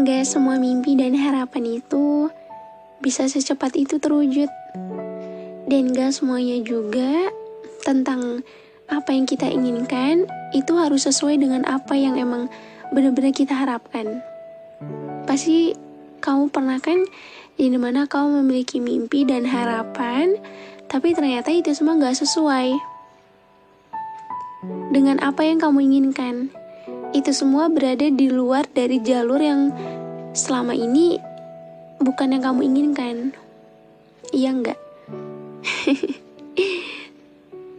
Gak semua mimpi dan harapan itu bisa secepat itu terwujud. Dan gak semuanya juga tentang apa yang kita inginkan itu harus sesuai dengan apa yang emang benar-benar kita harapkan. Pasti kamu pernah kan dimana kamu memiliki mimpi dan harapan, tapi ternyata itu semua gak sesuai dengan apa yang kamu inginkan. Itu semua berada di luar dari jalur yang selama ini bukan yang kamu inginkan. Iya enggak?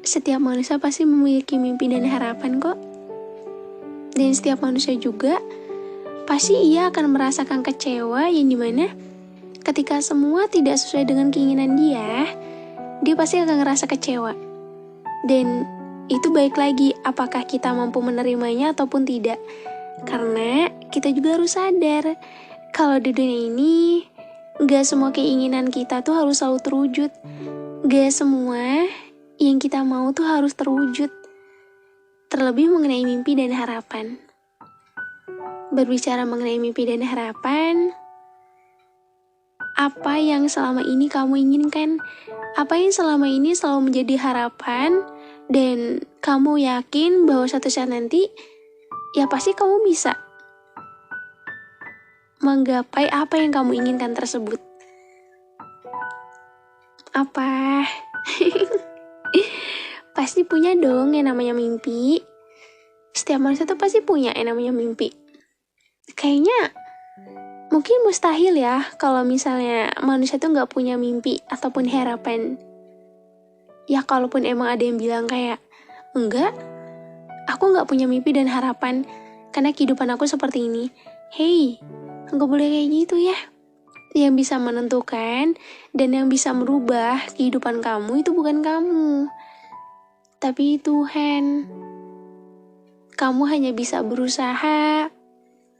Setiap manusia pasti memiliki mimpi dan harapan kok. Dan setiap manusia juga pasti ia akan merasakan kecewa yang dimana ketika semua tidak sesuai dengan keinginan dia pasti akan ngerasa kecewa. Dan itu baik lagi apakah kita mampu menerimanya ataupun tidak. Karena kita juga harus sadar kalau di dunia ini gak semua keinginan kita tuh harus selalu terwujud. Gak semua yang kita mau tuh harus terwujud. Terlebih mengenai mimpi dan harapan. Berbicara mengenai mimpi dan harapan, apa yang selama ini kamu inginkan? Apa yang selama ini selalu menjadi harapan? Dan kamu yakin bahwa suatu saat nanti, ya pasti kamu bisa menggapai apa yang kamu inginkan tersebut. Apa? Pasti punya dong yang namanya mimpi. Setiap manusia tuh pasti punya yang namanya mimpi. Kayaknya mungkin mustahil ya kalau misalnya manusia tuh gak punya mimpi ataupun harapan. Ya kalaupun emang ada yang bilang kayak, enggak, aku gak punya mimpi dan harapan karena kehidupan aku seperti ini. Hey, gak boleh kayak gitu ya. Yang bisa menentukan dan yang bisa merubah kehidupan kamu itu bukan kamu, tapi Tuhan. Kamu hanya bisa berusaha,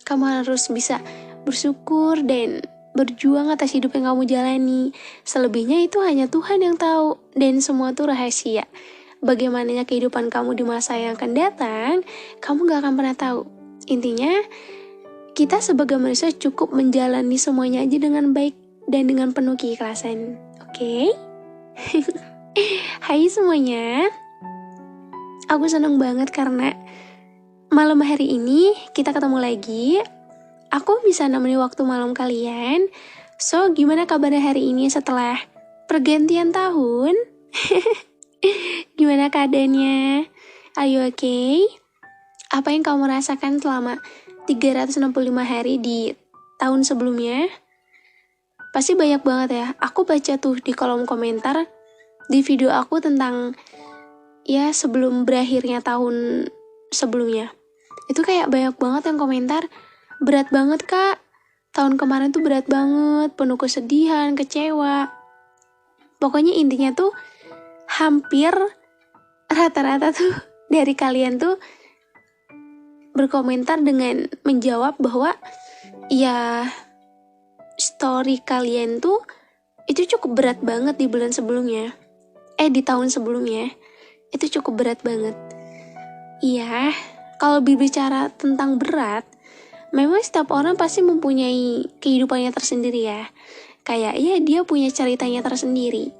kamu harus bisa bersyukur dan berjuang atas hidup yang kamu jalani. Selebihnya itu hanya Tuhan yang tahu. Dan semua itu rahasia. Bagaimananya kehidupan kamu di masa yang akan datang, kamu gak akan pernah tahu. Intinya, kita sebagai manusia cukup menjalani semuanya aja dengan baik dan dengan penuh keikhlasan. Oke? Hai semuanya. Aku seneng banget karena malam hari ini kita ketemu lagi. Aku bisa nemenin waktu malam kalian. So, gimana kabarnya hari ini setelah pergantian tahun? Gimana keadaannya? Are you okay? Apa yang kamu rasakan selama 365 hari di tahun sebelumnya? Pasti banyak banget ya. Aku baca tuh di kolom komentar di video aku tentang ya sebelum berakhirnya tahun sebelumnya. Itu kayak banyak banget yang komentar, berat banget kak, tahun kemarin tuh berat banget, penuh kesedihan, kecewa. Pokoknya intinya tuh hampir rata-rata tuh dari kalian tuh berkomentar dengan menjawab bahwa ya story kalian tuh itu cukup berat banget di bulan sebelumnya. Di tahun sebelumnya itu cukup berat banget. Iya, kalau berbicara tentang berat, memang setiap orang pasti mempunyai kehidupannya tersendiri ya. Kayak ya dia punya ceritanya tersendiri.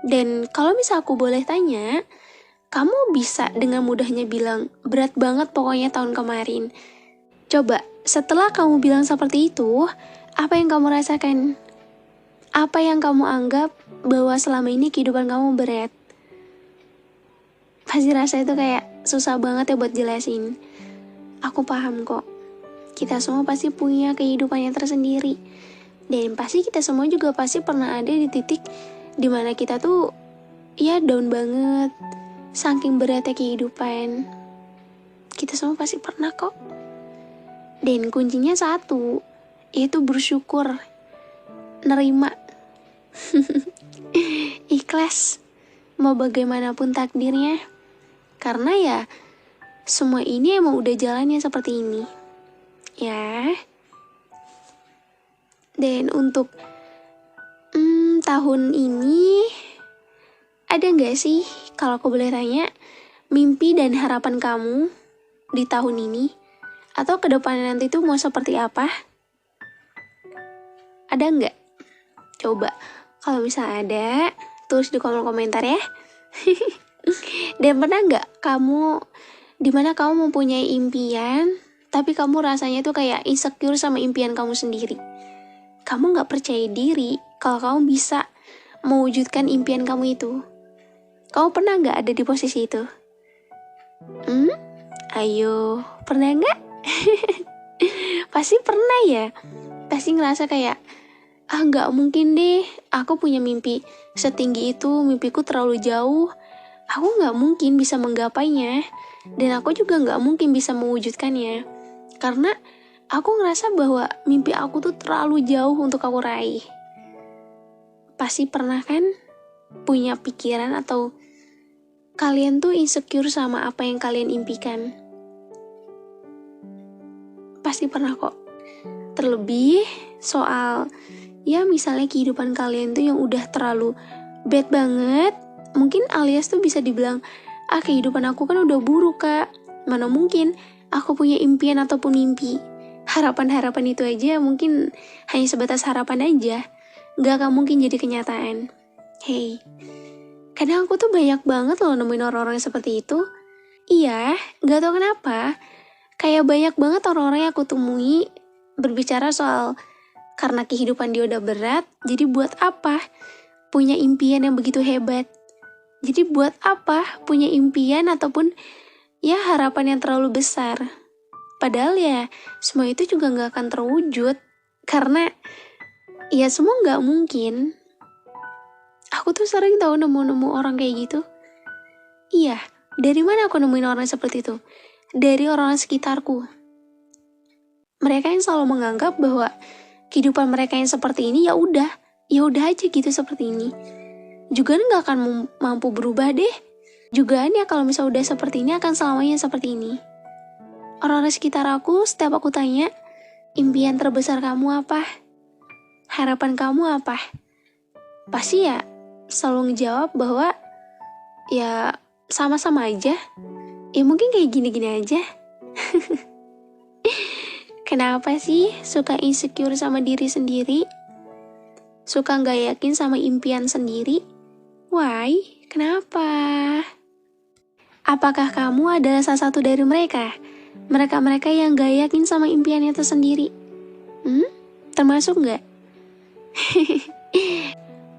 Dan kalau misal aku boleh tanya, kamu bisa dengan mudahnya bilang berat banget pokoknya tahun kemarin. Coba setelah kamu bilang seperti itu, apa yang kamu rasakan? Apa yang kamu anggap bahwa selama ini kehidupan kamu berat? Pasti rasa itu kayak susah banget ya buat jelasin. Aku paham kok. Kita semua pasti punya kehidupannya tersendiri. Dan pasti kita semua juga pasti pernah ada di titik dimana kita tuh ya down banget. Saking beratnya kehidupan. Kita semua pasti pernah kok. Dan kuncinya satu, yaitu bersyukur. Nerima. Ikhlas. Mau bagaimanapun takdirnya. Karena ya semua ini emang udah jalannya seperti ini. Ya. Dan untuk tahun ini ada gak sih kalau aku boleh tanya mimpi dan harapan kamu di tahun ini atau ke depannya nanti tuh mau seperti apa? Ada nggak? Coba, kalau misalnya ada, tulis di kolom komentar ya. Dan pernah nggak kamu, dimana kamu mempunyai impian, tapi kamu rasanya tuh kayak insecure sama impian kamu sendiri. Kamu nggak percaya diri kalau kamu bisa mewujudkan impian kamu itu. Kamu pernah nggak ada di posisi itu? Ayo, pernah nggak? Pasti pernah ya. Pasti ngerasa kayak, nggak mungkin deh, aku punya mimpi setinggi itu, mimpiku terlalu jauh. Aku nggak mungkin bisa menggapainya, dan aku juga nggak mungkin bisa mewujudkannya. Karena aku ngerasa bahwa mimpi aku tuh terlalu jauh untuk aku raih. Pasti pernah kan punya pikiran atau kalian tuh insecure sama apa yang kalian impikan? Pasti pernah kok. Terlebih soal, ya misalnya kehidupan kalian tuh yang udah terlalu bad banget. Mungkin alias tuh bisa dibilang, kehidupan aku kan udah buruk kak. Mana mungkin aku punya impian ataupun mimpi. Harapan-harapan itu aja mungkin hanya sebatas harapan aja. Gak akan mungkin jadi kenyataan. Hey, kadang aku tuh banyak banget loh nemuin orang-orang yang seperti itu. Iya, gak tau kenapa. Kayak banyak banget orang-orang yang aku temui berbicara soal karena kehidupan dia udah berat, jadi buat apa punya impian yang begitu hebat? Jadi buat apa punya impian ataupun ya harapan yang terlalu besar? Padahal ya semua itu juga gak akan terwujud karena ya semua gak mungkin. Aku tuh sering tahu nemu-nemu orang kayak gitu. Iya, dari mana aku nemuin orang seperti itu? Dari orang sekitarku. Mereka yang selalu menganggap bahwa kehidupan mereka yang seperti ini ya udah aja gitu seperti ini. Juga nggak akan mampu berubah deh. Juga ya kalau misalnya udah seperti ini akan selamanya seperti ini. Orang-orang sekitar aku setiap aku tanya, impian terbesar kamu apa? Harapan kamu apa? Pasti ya selalu ngejawab bahwa ya sama-sama aja. Ya mungkin kayak gini-gini aja. Kenapa sih suka insecure sama diri sendiri? Suka gak yakin sama impian sendiri? Why? Kenapa? Apakah kamu adalah salah satu dari mereka? Mereka-mereka yang gak yakin sama impiannya itu sendiri? Termasuk gak?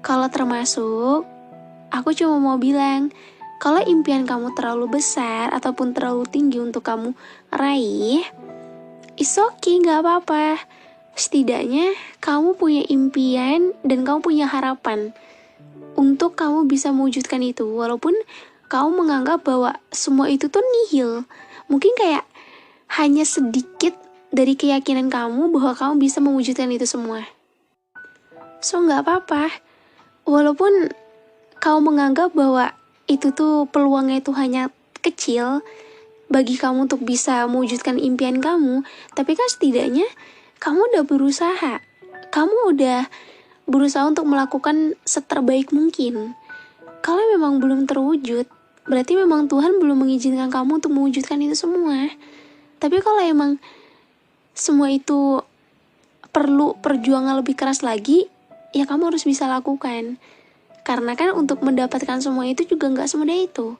Kalau termasuk, aku cuma mau bilang, kalau impian kamu terlalu besar ataupun terlalu tinggi untuk kamu raih, it's okay, gak apa-apa. Setidaknya kamu punya impian dan kamu punya harapan untuk kamu bisa mewujudkan itu. Walaupun kamu menganggap bahwa semua itu tuh nihil. Mungkin kayak hanya sedikit dari keyakinan kamu bahwa kamu bisa mewujudkan itu semua. So gak apa-apa. Walaupun kamu menganggap bahwa itu tuh peluangnya itu hanya kecil bagi kamu untuk bisa mewujudkan impian kamu, tapi kan setidaknya kamu udah berusaha. Kamu udah berusaha untuk melakukan seterbaik mungkin. Kalau memang belum terwujud, berarti memang Tuhan belum mengizinkan kamu untuk mewujudkan itu semua. Tapi kalau emang semua itu perlu perjuangan lebih keras lagi, ya kamu harus bisa lakukan. Karena kan untuk mendapatkan semua itu juga gak semudah itu.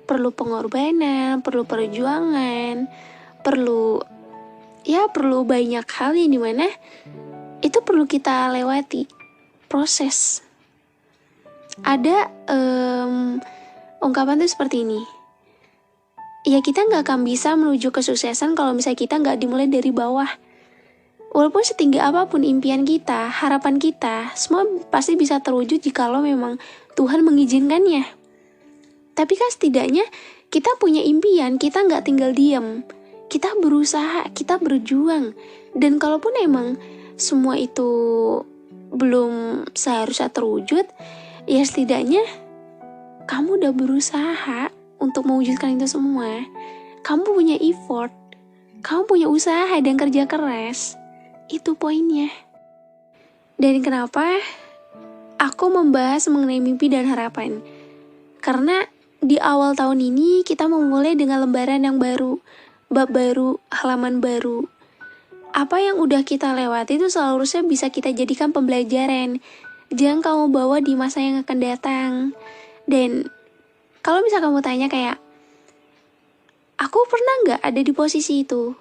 Perlu pengorbanan, perlu perjuangan, perlu banyak hal yang dimana itu perlu kita lewati. Proses. Ada ungkapan tuh seperti ini. Ya kita gak akan bisa menuju kesuksesan kalau misalnya kita gak dimulai dari bawah. Walaupun setinggi apapun impian kita, harapan kita, semua pasti bisa terwujud jikalau memang Tuhan mengizinkannya. Tapi kan setidaknya kita punya impian, kita nggak tinggal diam. Kita berusaha, kita berjuang. Dan kalaupun emang semua itu belum seharusnya terwujud, ya setidaknya kamu udah berusaha untuk mewujudkan itu semua. Kamu punya effort, kamu punya usaha dan kerja keras. Itu poinnya. Dan kenapa aku membahas mengenai mimpi dan harapan? Karena di awal tahun ini kita memulai dengan lembaran yang baru, bab baru, halaman baru. Apa yang udah kita lewati itu seharusnya bisa kita jadikan pembelajaran. Jangan kamu bawa di masa yang akan datang. Dan kalau misal kamu tanya kayak, aku pernah nggak ada di posisi itu?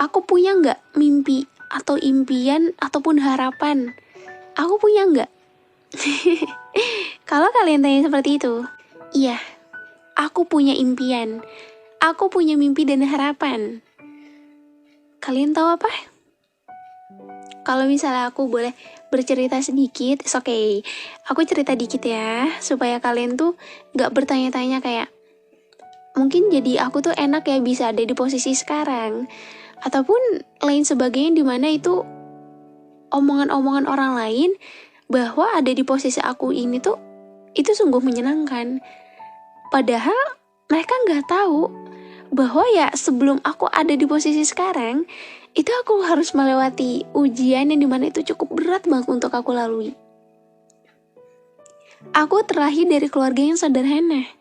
Aku punya nggak mimpi atau impian ataupun harapan? Aku punya nggak? Kalau kalian tanya seperti itu, iya, aku punya impian. Aku punya mimpi dan harapan. Kalian tahu apa? Kalau misalnya aku boleh bercerita sedikit, it's okay. Aku cerita dikit ya, supaya kalian tuh gak bertanya-tanya kayak, mungkin jadi aku tuh enak ya bisa ada di posisi sekarang. Ataupun lain sebagainya, dimana itu omongan-omongan orang lain bahwa ada di posisi aku ini tuh, itu sungguh menyenangkan. Padahal mereka gak tahu bahwa ya sebelum aku ada di posisi sekarang, itu aku harus melewati ujian yang dimana itu cukup berat banget untuk aku lalui. Aku terlahir dari keluarga yang sederhana.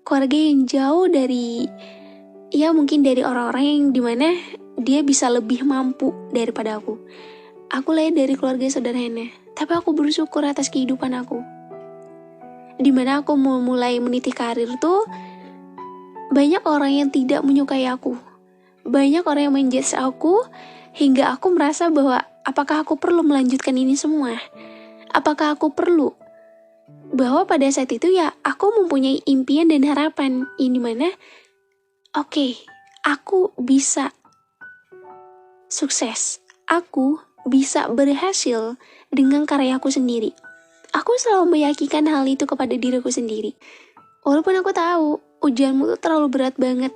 Keluarga yang jauh dari, ya mungkin dari orang-orang yang dimana dia bisa lebih mampu daripada aku. Aku lahir dari keluarga yang sederhana, tapi aku bersyukur atas kehidupan aku. Dimana aku mulai meniti karir tuh, banyak orang yang tidak menyukai aku. Banyak orang yang menjudge aku, hingga aku merasa bahwa apakah aku perlu melanjutkan ini semua? Apakah aku perlu? Bahwa pada saat itu ya aku mempunyai impian dan harapan. Ini mana? Oke, aku bisa sukses. Aku bisa berhasil dengan karyaku sendiri. Aku selalu meyakinkan hal itu kepada diriku sendiri. Walaupun aku tahu ujianmu tuh terlalu berat banget.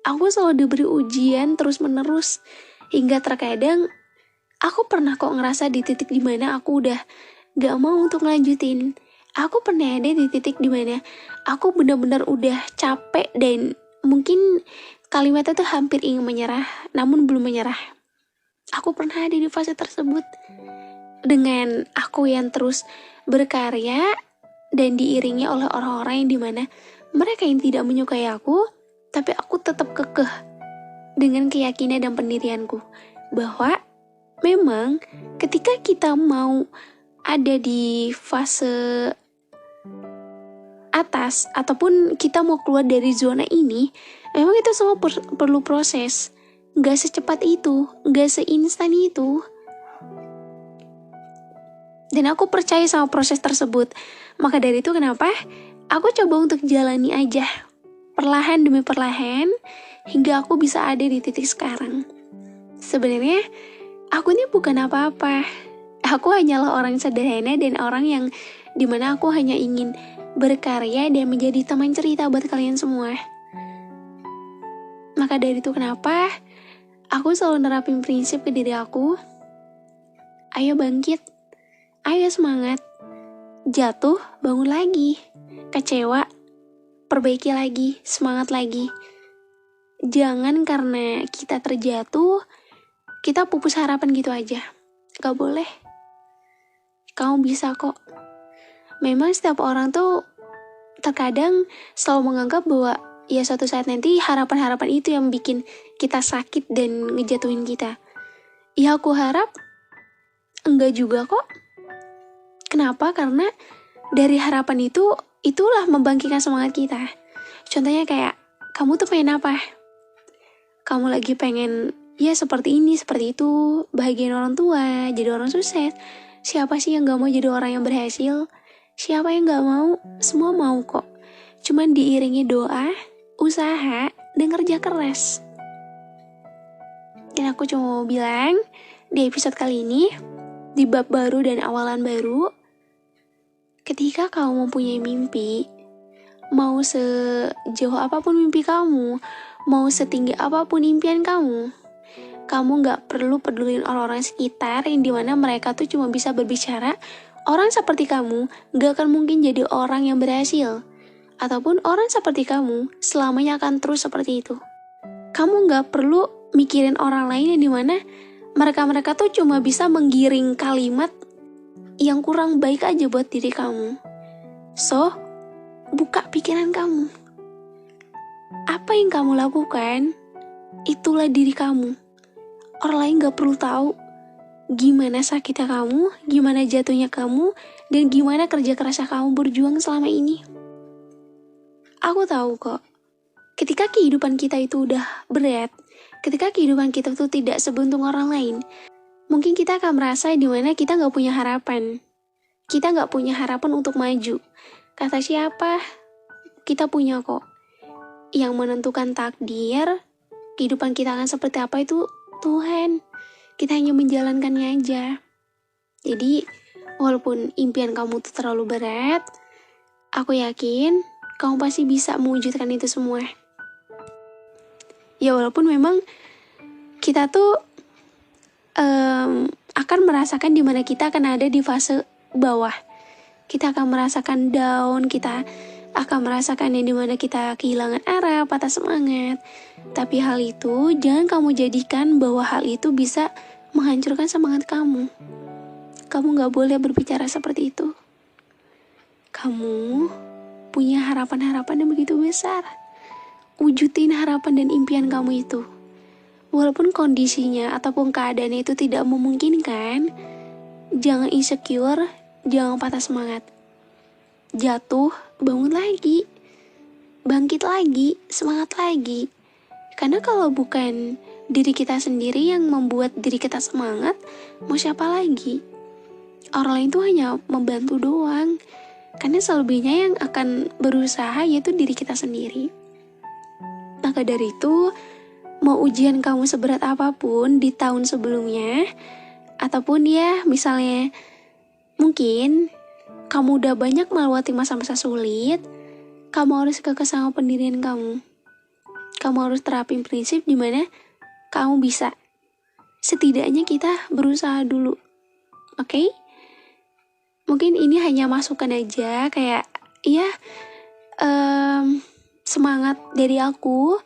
Aku selalu diberi ujian terus-menerus. Hingga terkadang aku pernah kok ngerasa di titik dimana aku udah gak mau untuk ngelanjutin. Aku pernah ada di titik dimana aku benar-benar udah capek dan mungkin kalimatnya tuh hampir ingin menyerah, namun belum menyerah. Aku pernah ada di fase tersebut. Dengan aku yang terus berkarya dan diiringi oleh orang-orang yang dimana mereka yang tidak menyukai aku, tapi aku tetap kekeh dengan keyakinan dan pendirianku bahwa memang ketika kita mau ada di fase atas ataupun kita mau keluar dari zona ini, memang itu semua perlu proses. Gak secepat itu, gak seinstan itu. Dan aku percaya sama proses tersebut. Maka dari itu kenapa aku coba untuk jalani aja, perlahan demi perlahan, hingga aku bisa ada di titik sekarang. Sebenarnya aku ini bukan apa-apa. Aku hanyalah orang sederhana dan orang yang dimana aku hanya ingin berkarya dan menjadi teman cerita buat kalian semua. Maka dari itu kenapa aku selalu nerapin prinsip ke diri aku. Ayo bangkit, ayo semangat. Jatuh, bangun lagi. Kecewa, perbaiki lagi, semangat lagi. Jangan karena kita terjatuh, kita pupus harapan gitu aja. Gak boleh. Kamu bisa kok. Memang setiap orang tuh terkadang selalu menganggap bahwa ya suatu saat nanti harapan-harapan itu yang bikin kita sakit dan ngejatuhin kita. Ya aku harap enggak juga kok. Kenapa? Karena dari harapan itu, itulah membangkitkan semangat kita. Contohnya kayak, kamu tuh pengen apa? Kamu lagi pengen, ya seperti ini, seperti itu, bahagiain orang tua, jadi orang sukses. Siapa sih yang gak mau jadi orang yang berhasil? Siapa yang gak mau? Semua mau kok. Cuman diiringi doa, usaha, dan kerja keras. Dan aku cuma mau bilang, di episode kali ini, di bab baru dan awalan baru, ketika kamu mempunyai mimpi, mau sejauh apapun mimpi kamu, mau setinggi apapun impian kamu gak perlu pedulin orang-orang sekitar yang dimana mereka tuh cuma bisa berbicara, orang seperti kamu gak akan mungkin jadi orang yang berhasil. Ataupun orang seperti kamu selamanya akan terus seperti itu. Kamu gak perlu mikirin orang lain yang dimana mereka tuh cuma bisa menggiring kalimat yang kurang baik aja buat diri kamu. So, buka pikiran kamu. Apa yang kamu lakukan, itulah diri kamu. Orang lain gak perlu tahu gimana sakitnya kamu, gimana jatuhnya kamu, dan gimana kerja kerasnya kamu berjuang selama ini. Aku tahu kok, ketika kehidupan kita itu udah berat, ketika kehidupan kita tuh tidak seberuntung orang lain, mungkin kita akan merasa dimana kita gak punya harapan. Kita gak punya harapan untuk maju. Kata siapa? Kita punya kok. Yang menentukan takdir, kehidupan kita akan seperti apa itu Tuhan. Kita hanya menjalankannya aja. Jadi, walaupun impian kamu tuh terlalu berat, aku yakin kamu pasti bisa mewujudkan itu semua. Ya walaupun memang kita tuh akan merasakan dimana kita akan ada di fase bawah. Kita akan merasakan down, kita akan merasakan yang dimana kita kehilangan arah, patah semangat. Tapi hal itu jangan kamu jadikan bahwa hal itu bisa menghancurkan semangat kamu. Kamu gak boleh berbicara seperti itu. Kamu punya harapan-harapan yang begitu besar. Wujudin harapan dan impian kamu itu. Walaupun kondisinya ataupun keadaannya itu tidak memungkinkan, jangan insecure, jangan patah semangat. Jatuh, bangun lagi, bangkit lagi, semangat lagi. Karena kalau bukan diri kita sendiri yang membuat diri kita semangat, mau siapa lagi? Orang lain tuh hanya membantu doang. Karena selebihnya yang akan berusaha yaitu diri kita sendiri. Maka dari itu, mau ujian kamu seberat apapun di tahun sebelumnya, ataupun ya misalnya mungkin kamu udah banyak melewati masa-masa sulit, kamu harus kekeh sama pendirian kamu. Kamu harus terapin prinsip di mana kamu bisa. Setidaknya kita berusaha dulu. Oke? Mungkin ini hanya masukan aja, kayak ya semangat dari aku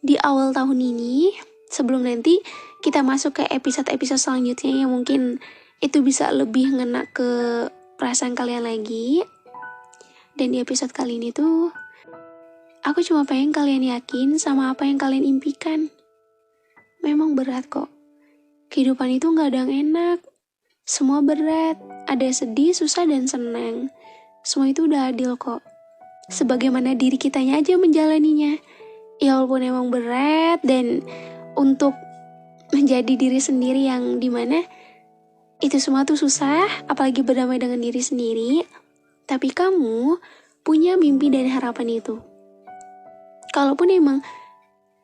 di awal tahun ini, sebelum nanti kita masuk ke episode-episode selanjutnya yang mungkin itu bisa lebih ngena ke perasaan kalian lagi. Dan di episode kali ini tuh aku cuma pengen kalian yakin sama apa yang kalian impikan. Memang berat kok. Kehidupan itu gak ada yang enak. Semua berat. Ada sedih, susah, dan senang. Semua itu udah adil kok. Sebagaimana diri kitanya aja menjalaninya. Ya walaupun emang berat, dan untuk menjadi diri sendiri yang dimana itu semua tuh susah, apalagi berdamai dengan diri sendiri. Tapi kamu punya mimpi dan harapan itu. Kalaupun emang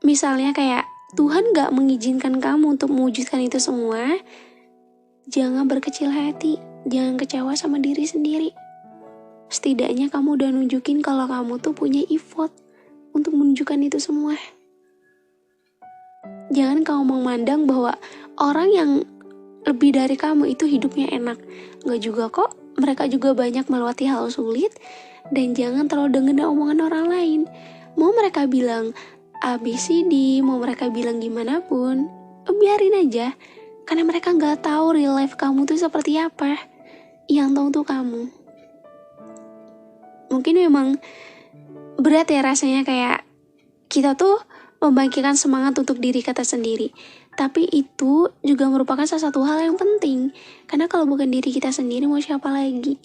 misalnya kayak Tuhan gak mengizinkan kamu untuk mewujudkan itu semua, jangan berkecil hati, jangan kecewa sama diri sendiri. Setidaknya kamu udah nunjukin kalau kamu tuh punya effort untuk menunjukkan itu semua. Jangan kamu memandang bahwa orang yang lebih dari kamu itu hidupnya enak. Gak juga kok, mereka juga banyak melewati hal sulit. Dan jangan terlalu dengerin omongan orang lain. Mau mereka bilang ABCD, mau mereka bilang gimana pun, biarin aja. Karena mereka gak tahu real life kamu tuh seperti apa. Yang tahu tuh kamu. Mungkin memang berat ya rasanya, kayak kita tuh membangkitkan semangat untuk diri kita sendiri. Tapi itu juga merupakan salah satu hal yang penting. Karena kalau bukan diri kita sendiri, mau siapa lagi?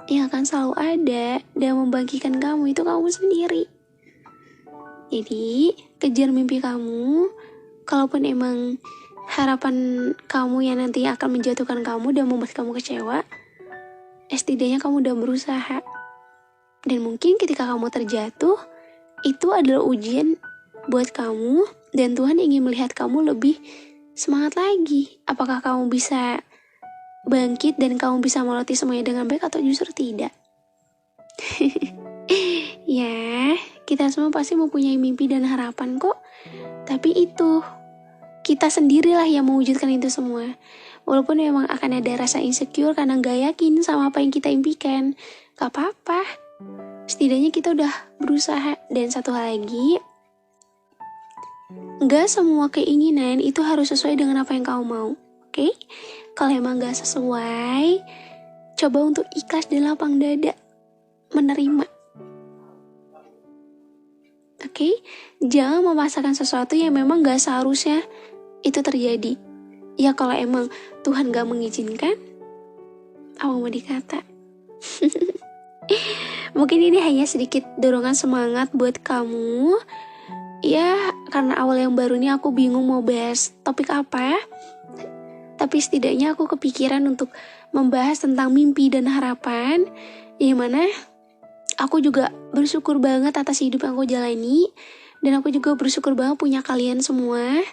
Yang akan selalu ada dan membangkitkan kamu itu kamu sendiri. Jadi, kejar mimpi kamu. Kalaupun emang harapan kamu yang nanti akan menjatuhkan kamu dan membuat kamu kecewa, setidaknya kamu udah berusaha. Dan mungkin ketika kamu terjatuh, itu adalah ujian buat kamu, dan Tuhan ingin melihat kamu lebih semangat lagi. Apakah kamu bisa bangkit dan kamu bisa melewati semuanya dengan baik atau justru tidak? Ya, kita semua pasti mempunyai mimpi dan harapan kok. Tapi itu, kita sendirilah yang mewujudkan itu semua. Walaupun memang akan ada rasa insecure karena gak yakin sama apa yang kita impikan, gak apa-apa. Setidaknya kita udah berusaha. Dan satu hal lagi, gak semua keinginan itu harus sesuai dengan apa yang kamu mau. Oke? Kalau emang gak sesuai, coba untuk ikhlas dan lapang dada menerima. Oke? Jangan memaksakan sesuatu yang memang gak seharusnya itu terjadi. Ya kalau emang Tuhan gak mengizinkan, apa mau dikata. Mungkin ini hanya sedikit dorongan semangat buat kamu. Ya karena awal yang baru ini aku bingung mau bahas topik apa. Tapi setidaknya aku kepikiran untuk membahas tentang mimpi dan harapan. Yang mana aku juga bersyukur banget atas hidup yang aku jalani. Dan aku juga bersyukur banget punya kalian semua.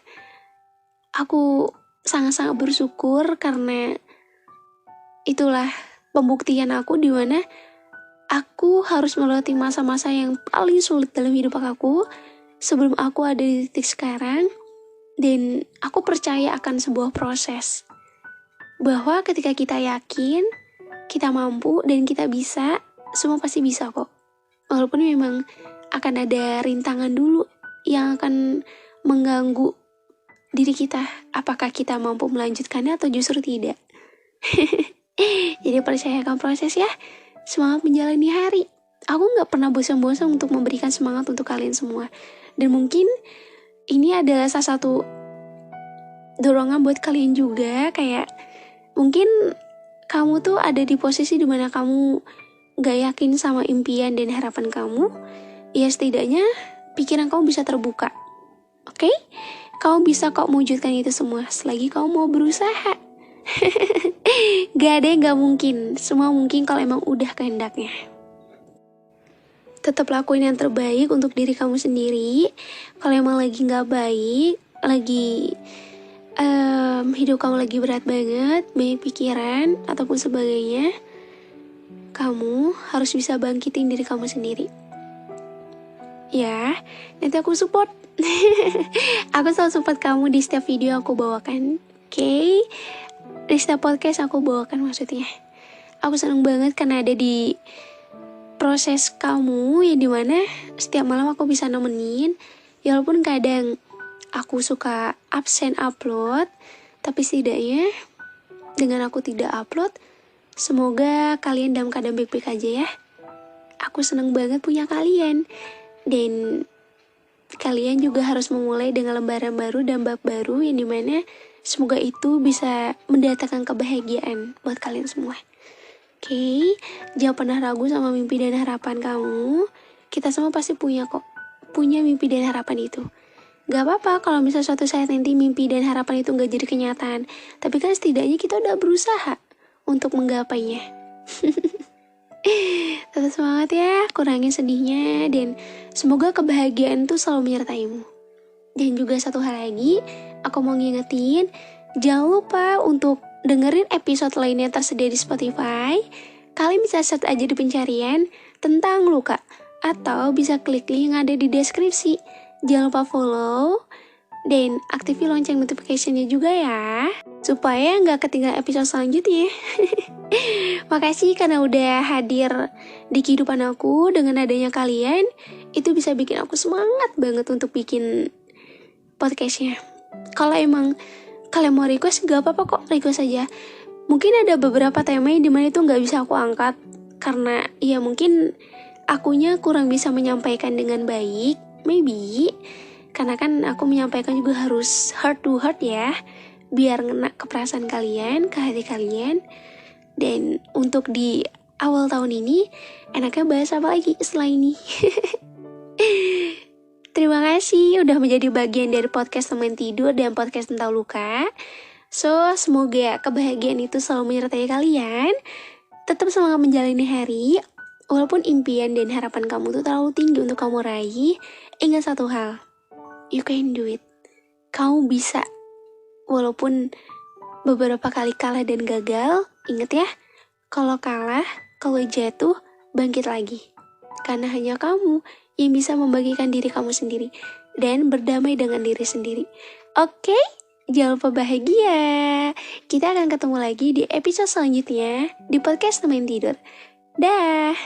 Aku sangat-sangat bersyukur karena itulah pembuktian aku di mana aku harus melewati masa-masa yang paling sulit dalam hidup aku sebelum aku ada di titik sekarang. Dan aku percaya akan sebuah proses bahwa ketika kita yakin, kita mampu dan kita bisa, semua pasti bisa kok. Walaupun memang akan ada rintangan dulu yang akan mengganggu diri kita, apakah kita mampu melanjutkannya atau justru tidak. Jadi percayakan proses ya. Semangat menjalani hari. Aku gak pernah bosan-bosan untuk memberikan semangat untuk kalian semua. Dan mungkin ini adalah salah satu dorongan buat kalian juga. Kayak mungkin kamu tuh ada di posisi dimana kamu gak yakin sama impian dan harapan kamu. Ya setidaknya pikiran kamu bisa terbuka. Oke? Kamu bisa kok mewujudkan itu semua selagi kamu mau berusaha. Gak ada yang gak mungkin. Semua mungkin kalau emang udah kehendaknya. Tetap lakuin yang terbaik untuk diri kamu sendiri. Kalau emang lagi gak baik, lagi hidup kamu lagi berat banget, banyak pikiran ataupun sebagainya, kamu harus bisa bangkitin diri kamu sendiri. Ya, nanti aku support. Aku selalu support kamu di setiap video yang aku bawakan. Oke? Di setiap podcast aku bawakan maksudnya. Aku seneng banget karena ada di proses kamu yang dimana setiap malam aku bisa nemenin. Ya walaupun kadang aku suka absen upload, tapi setidaknya dengan aku tidak upload, semoga kalian dalam keadaan baik-baik aja ya. Aku seneng banget punya kalian. Dan kalian juga harus memulai dengan lembaran baru dan bab baru yang dimana semoga itu bisa mendatangkan kebahagiaan buat kalian semua. Oke, jangan pernah ragu sama mimpi dan harapan kamu. Kita semua pasti punya kok, punya mimpi dan harapan itu. Gak apa-apa kalau misalnya suatu saat nanti mimpi dan harapan itu gak jadi kenyataan. Tapi kan setidaknya kita udah berusaha untuk menggapainya. Tetap semangat ya, kurangin sedihnya. Dan semoga kebahagiaan tuh selalu menyertaimu. Dan juga satu hal lagi, aku mau ngingetin, jangan lupa untuk dengerin episode lainnya tersedia di Spotify. Kalian bisa search aja di pencarian tentang luka, atau bisa klik link yang ada di deskripsi. Jangan lupa follow dan aktifin lonceng notification-nya juga ya, supaya nggak ketinggalan episode selanjutnya. Makasih karena udah hadir di kehidupan aku. Dengan adanya kalian, itu bisa bikin aku semangat banget untuk bikin podcastnya. Kalau emang kalian mau request, gak apa-apa kok, request aja. Mungkin ada beberapa tema yang dimana itu gak bisa aku angkat karena ya mungkin akunya kurang bisa menyampaikan dengan baik. Maybe karena kan aku menyampaikan juga harus heart to heart ya, biar ngena ke perasaan kalian, ke hati kalian. Dan untuk di awal tahun ini, enaknya bahas apa lagi setelah ini? Terima kasih udah menjadi bagian dari podcast teman tidur dan podcast tentang luka. So, semoga kebahagiaan itu selalu menyertai kalian. Tetap semangat menjalani hari. Walaupun impian dan harapan kamu tuh terlalu tinggi untuk kamu raih, ingat satu hal. You can do it. Kamu bisa. Walaupun beberapa kali kalah dan gagal, ingat ya. Kalau kalah, kalau jatuh, bangkit lagi. Karena hanya kamu yang bisa membagikan diri kamu sendiri dan berdamai dengan diri sendiri. Oke? Jangan lupa bahagia. Kita akan ketemu lagi di episode selanjutnya di podcast Teman Tidur. Dah.